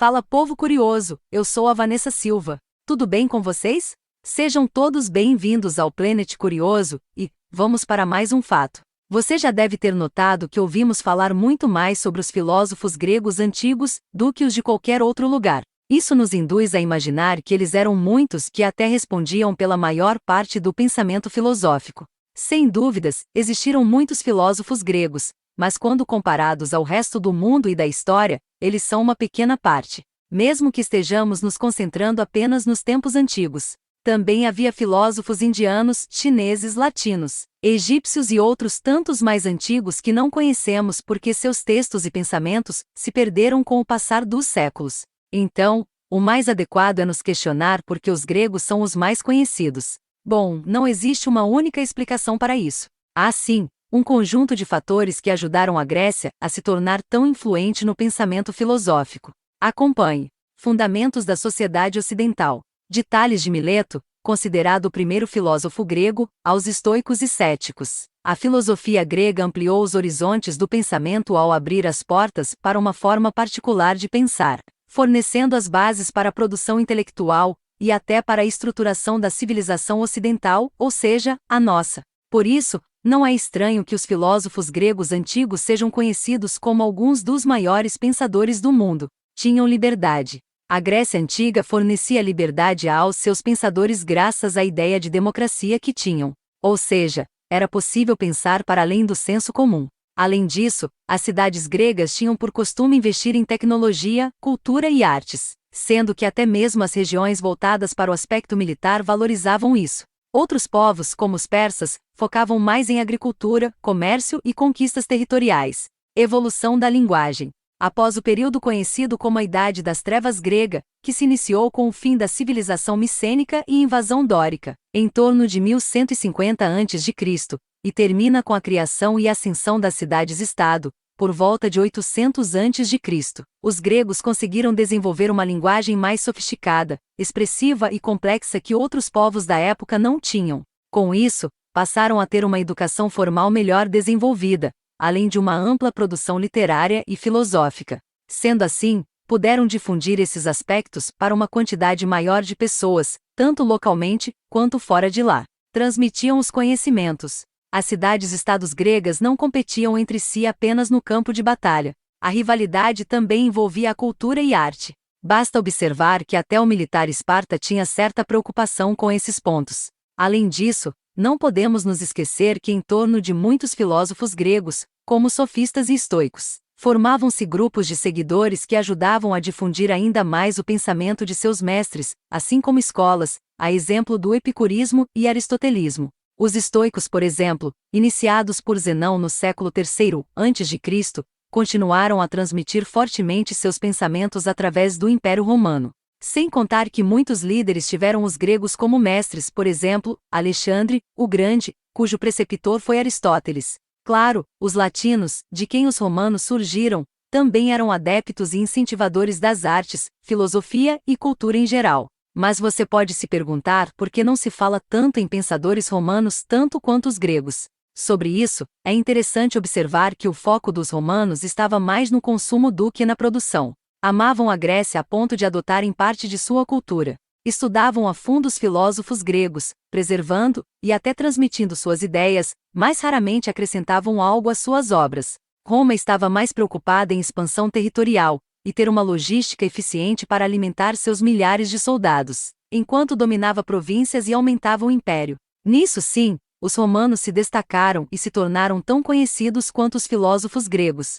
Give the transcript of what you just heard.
Fala povo curioso, eu sou a Vanessa Silva. Tudo bem com vocês? Sejam todos bem-vindos ao Planet Curioso e vamos para mais um fato. Você já deve ter notado que ouvimos falar muito mais sobre os filósofos gregos antigos do que os de qualquer outro lugar. Isso nos induz a imaginar que eles eram muitos que até respondiam pela maior parte do pensamento filosófico. Sem dúvidas, existiram muitos filósofos gregos, mas quando comparados ao resto do mundo e da história, eles são uma pequena parte. Mesmo que estejamos nos concentrando apenas nos tempos antigos. Também havia filósofos indianos, chineses, latinos, egípcios e outros tantos mais antigos que não conhecemos porque seus textos e pensamentos se perderam com o passar dos séculos. Então, o mais adequado é nos questionar por que os gregos são os mais conhecidos. Bom, não existe uma única explicação para isso. Há sim um conjunto de fatores que ajudaram a Grécia a se tornar tão influente no pensamento filosófico. Acompanhe. Fundamentos da sociedade ocidental. De Tales de Mileto, considerado o primeiro filósofo grego, aos estoicos e céticos. A filosofia grega ampliou os horizontes do pensamento ao abrir as portas para uma forma particular de pensar, fornecendo as bases para a produção intelectual e até para a estruturação da civilização ocidental, ou seja, a nossa. Por isso, não é estranho que os filósofos gregos antigos sejam conhecidos como alguns dos maiores pensadores do mundo. Tinham liberdade. A Grécia Antiga fornecia liberdade aos seus pensadores graças à ideia de democracia que tinham. Ou seja, era possível pensar para além do senso comum. Além disso, as cidades gregas tinham por costume investir em tecnologia, cultura e artes, sendo que até mesmo as regiões voltadas para o aspecto militar valorizavam isso. Outros povos, como os persas, focavam mais em agricultura, comércio e conquistas territoriais. Evolução da linguagem. Após o período conhecido como a Idade das Trevas grega, que se iniciou com o fim da civilização micênica e invasão dórica, em torno de 1150 a.C., e termina com a criação e ascensão das cidades-estado, por volta de 800 a.C., os gregos conseguiram desenvolver uma linguagem mais sofisticada, expressiva e complexa que outros povos da época não tinham. Com isso, passaram a ter uma educação formal melhor desenvolvida, além de uma ampla produção literária e filosófica. Sendo assim, puderam difundir esses aspectos para uma quantidade maior de pessoas, tanto localmente quanto fora de lá. Transmitiam os conhecimentos. As cidades-estados gregas não competiam entre si apenas no campo de batalha. A rivalidade também envolvia a cultura e arte. Basta observar que até o militar Esparta tinha certa preocupação com esses pontos. Além disso, não podemos nos esquecer que em torno de muitos filósofos gregos, como sofistas e estoicos, formavam-se grupos de seguidores que ajudavam a difundir ainda mais o pensamento de seus mestres, assim como escolas, a exemplo do epicurismo e aristotelismo. Os estoicos, por exemplo, iniciados por Zenão no século III a.C., continuaram a transmitir fortemente seus pensamentos através do Império Romano. Sem contar que muitos líderes tiveram os gregos como mestres, por exemplo, Alexandre, o Grande, cujo preceptor foi Aristóteles. Claro, os latinos, de quem os romanos surgiram, também eram adeptos e incentivadores das artes, filosofia e cultura em geral. Mas você pode se perguntar por que não se fala tanto em pensadores romanos tanto quanto os gregos. Sobre isso, é interessante observar que o foco dos romanos estava mais no consumo do que na produção. Amavam a Grécia a ponto de adotarem parte de sua cultura. Estudavam a fundo os filósofos gregos, preservando e até transmitindo suas ideias, mas raramente acrescentavam algo às suas obras. Roma estava mais preocupada em expansão territorial e ter uma logística eficiente para alimentar seus milhares de soldados, enquanto dominava províncias e aumentava o império. Nisso sim, os romanos se destacaram e se tornaram tão conhecidos quanto os filósofos gregos.